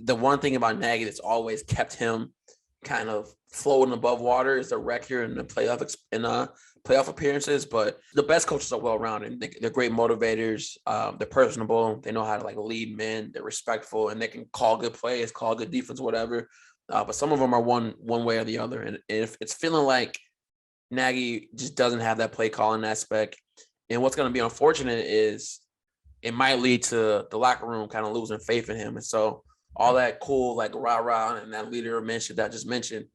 the one thing about Nagy that's always kept him kind of floating above water is the record and the playoff appearances. But the best coaches are well-rounded. They're great motivators. They're personable. They know how to like lead men. They're respectful, and they can call good plays, call good defense, whatever. But some of them are one way or the other. And if it's feeling like Nagy just doesn't have that play calling aspect, and what's going to be unfortunate is it might lead to the locker room kind of losing faith in him. And so all that cool, like rah-rah and that leader mentioned that I just mentioned,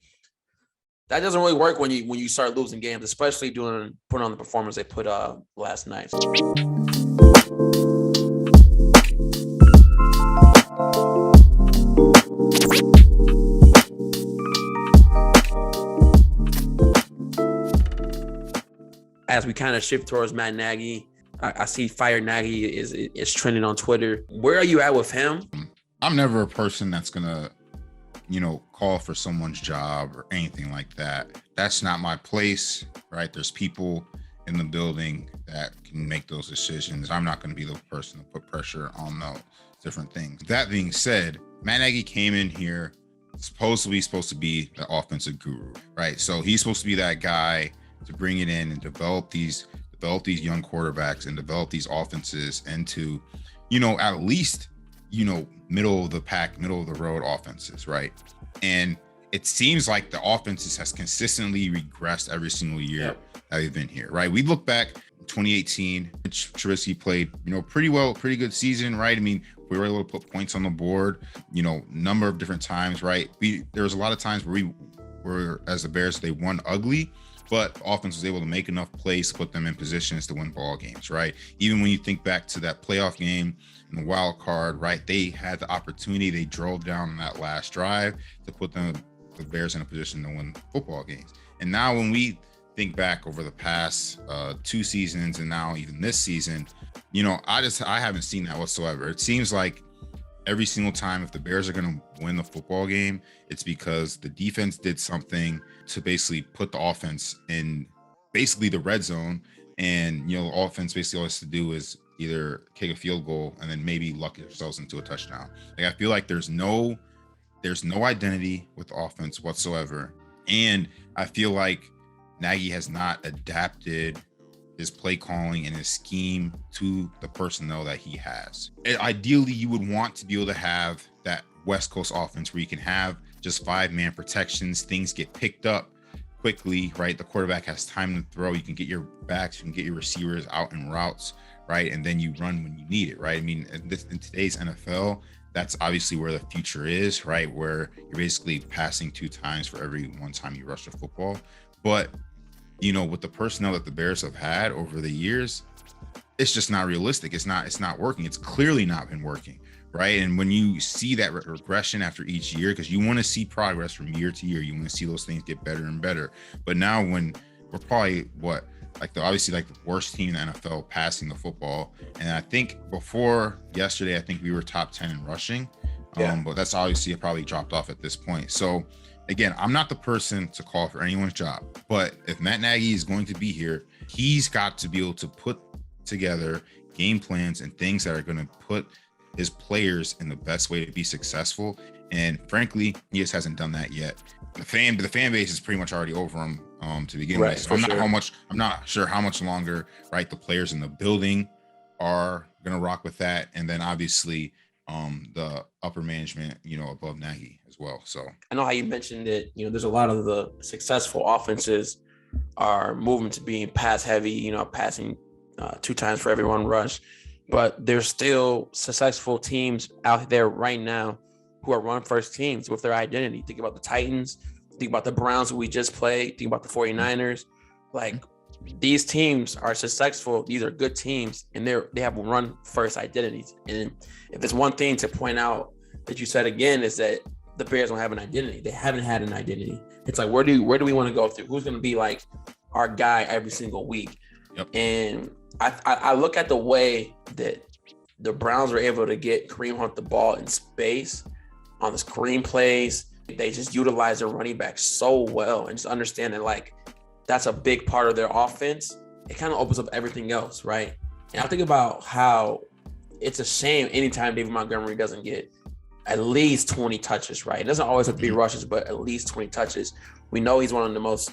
that doesn't really work when you start losing games, especially putting on the performance they put last night. As we kind of shift towards Matt Nagy, I see Fire Nagy is trending on Twitter. Where are you at with him? I'm never a person that's gonna, call for someone's job or anything like that. That's not my place, right? There's people in the building that can make those decisions. I'm not gonna be the person to put pressure on those different things. That being said, Matt Nagy came in here supposed to be the offensive guru, right? So he's supposed to be that guy to bring it in and develop these young quarterbacks and develop these offenses into, at least, middle of the pack, middle of the road offenses, right? And it seems like the offenses has consistently regressed every single year that we've been here, right? We look back 2018, Trubisky played, pretty good season, right? I mean, we were able to put points on the board, number of different times, right? There was a lot of times where we were, as the Bears, they won ugly, but the offense was able to make enough plays to put them in positions to win ball games, right? Even when you think back to that playoff game and the wild card, right? They had the opportunity. They drove down on that last drive to put the Bears in a position to win football games. And now when we think back over the past 2 seasons and now even this season, I haven't seen that whatsoever. It seems like every single time if the Bears are going to win the football game, it's because the defense did something to basically put the offense in basically the red zone. And, the offense basically all has to do is either kick a field goal and then maybe luck themselves into a touchdown. Like, I feel like there's no identity with the offense whatsoever. And I feel like Nagy has not adapted his play calling and his scheme to the personnel that he has. Ideally, you would want to be able to have that West Coast offense where you can have just 5-man protections. Things get picked up quickly, right? The quarterback has time to throw. You can get your backs, you can get your receivers out in routes, right? And then you run when you need it, right? I mean, in today's NFL, that's obviously where the future is, right? Where you're basically passing 2 times for every 1 time you rush the football. But with the personnel that the Bears have had over the years, it's just not realistic. It's not working. It's clearly not been working, right? And when you see that regression after each year, because you want to see progress from year to year, you want to see those things get better and better. But now when we're probably obviously the worst team in the NFL passing the football, and I think before yesterday, I think we were top 10 in rushing, but that's obviously probably dropped off at this point. So again, I'm not the person to call for anyone's job, but if Matt Nagy is going to be here, he's got to be able to put together game plans and things that are going to put his players in the best way to be successful. And frankly, he just hasn't done that yet. The fan base is pretty much already over him to begin with. So I'm not sure how much longer, right, the players in the building are going to rock with that. And then obviously the upper management, above Nagy as well. So I know how you mentioned it. There's a lot of the successful offenses are moving to being pass heavy, passing 2 times for every 1 rush. But there's still successful teams out there right now who are run first teams with their identity. Think about the Titans, think about the Browns who we just played, think about the 49ers. Like, these teams are successful. These are good teams, and they have run first identities. And if it's one thing to point out that you said again is that the Bears don't have an identity. They haven't had an identity. It's like, where do we want to go through? Who's going to be like our guy every single week? Yep. And I look at the way that the Browns were able to get Kareem Hunt the ball in space on the screen plays. They just utilize their running back so well, and just understanding like that's a big part of their offense. It kind of opens up everything else, right? And I think about how it's a shame anytime David Montgomery doesn't get at least 20 touches, right? It doesn't always have to be rushes, but at least 20 touches. We know he's one of the most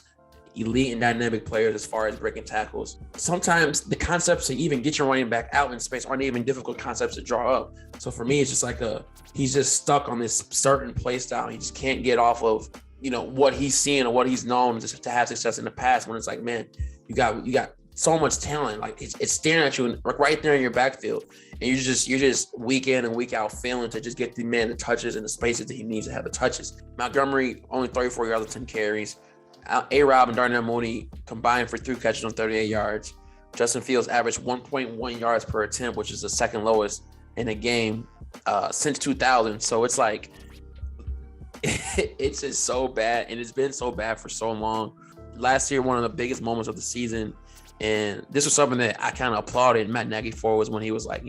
elite and dynamic players as far as breaking tackles. Sometimes the concepts to even get your running back out in space aren't even difficult concepts to draw up. So for me, it's just like he's just stuck on this certain play style. He just can't get off of, what he's seeing or what he's known just to have success in the past, when it's like, man, you got so much talent. Like it's staring at you right there in your backfield. And you're just week in and week out failing to just get the man the touches and the spaces that he needs to have the touches. Montgomery only 34 yards of 10 carries. A-Rob and Darnell Mooney combined for 3 catches on 38 yards. Justin Fields averaged 1.1 yards per attempt, which is the second lowest in a game since 2000. So it's like, it's just so bad, and it's been so bad for so long. Last year, one of the biggest moments of the season, and this was something that I kind of applauded Matt Nagy for, was when he was like,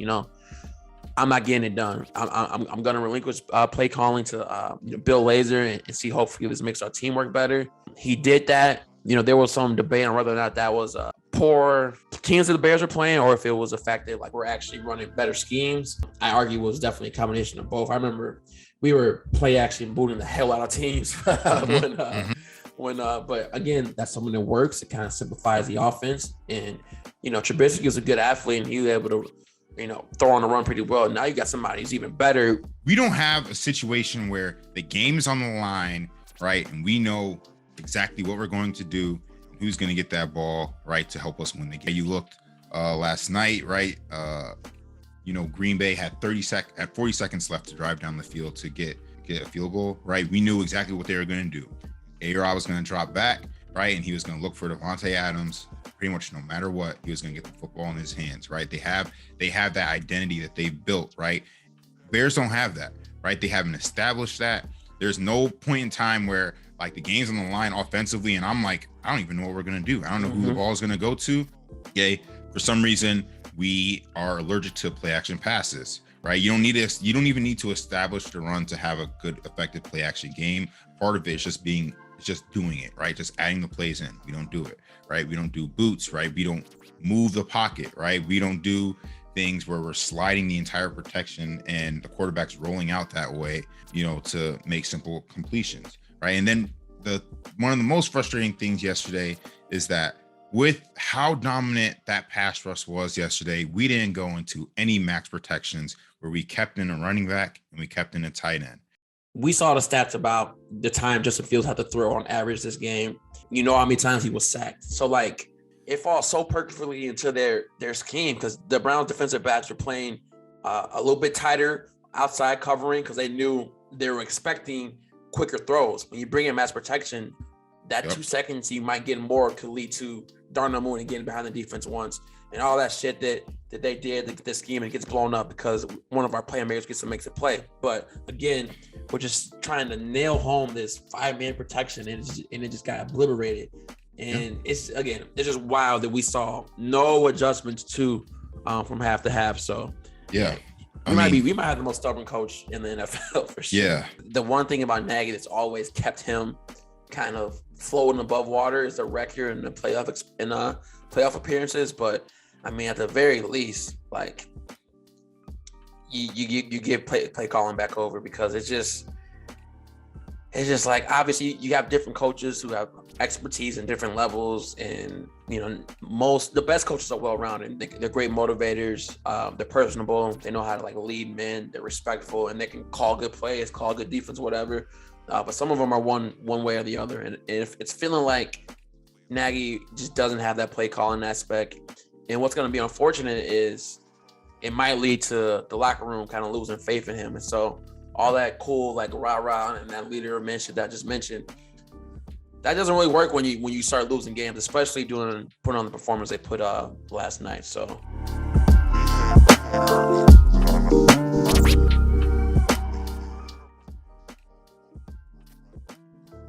I'm not getting it done. I'm going to relinquish play calling to Bill Lazor and see hopefully this makes our team work better. He did that. There was some debate on whether or not that was poor teams that the Bears were playing, or if it was the fact that like we're actually running better schemes. I argue it was definitely a combination of both. I remember we were play action booting the hell out of teams but again, that's something that works. It kind of simplifies the offense, and Trubisky is a good athlete, and he was able to throw on the run pretty well. Now you got somebody who's even better. We don't have a situation where the game's on the line, right? And we know exactly what we're going to do, who's going to get that ball, right, to help us win the game. You looked last night, right? Green Bay had 40 seconds left to drive down the field to get a field goal, right? We knew exactly what they were going to do. A-Rob was going to drop back, right? And he was going to look for Devontae Adams. Pretty much no matter what, he was going to get the football in his hands, right? They have that identity that they've built, right? Bears don't have that, right? They haven't established that. There's no point in time where like the game's on the line offensively, and I'm like, I don't even know what we're going to do. I don't know who the ball is going to go to. Okay. For some reason, we are allergic to play action passes, right? You don't even need to establish the run to have a good, effective play action game. Part of it is just doing it, right? Just adding the plays in. We don't do it, right? We don't do boots, right? We don't move the pocket, right? We don't do things where we're sliding the entire protection and the quarterback's rolling out that way, to make simple completions, right? And then one of the most frustrating things yesterday is that with how dominant that pass rush was yesterday, we didn't go into any max protections where we kept in a running back and we kept in a tight end. We saw the stats about the time Justin Fields had to throw on average this game. How many times he was sacked. So like it falls so perfectly into their scheme, because the Browns defensive backs were playing a little bit tighter outside covering because they knew they were expecting quicker throws. When you bring in mass protection, that 2 seconds you might get more could lead to Darnell Mooney getting behind the defense once, and all that shit that they did to get this scheme, and it gets blown up because one of our playmakers makes a play. But again, we're just trying to nail home this 5-man protection, and it just got obliterated. And it's just wild that we saw no adjustments from half to half. So we might have the most stubborn coach in the NFL for sure. Yeah. The one thing about Nagy that's always kept him kind of floating above water is the record in the playoff appearances. But I mean, at the very least, like you give play calling back over, because it's just like, obviously you have different coaches who have expertise in different levels, and the best coaches are well-rounded. They're great motivators. They're personable. They know how to like lead men. They're respectful, and they can call good plays, call good defense, whatever. But some of them are one way or the other. And if it's feeling like Nagy just doesn't have that play calling aspect, and what's going to be unfortunate is it might lead to the locker room kind of losing faith in him. And so all that cool, like rah-rah and that leader that I just mentioned, that doesn't really work when you start losing games, especially putting on the performance they put last night. So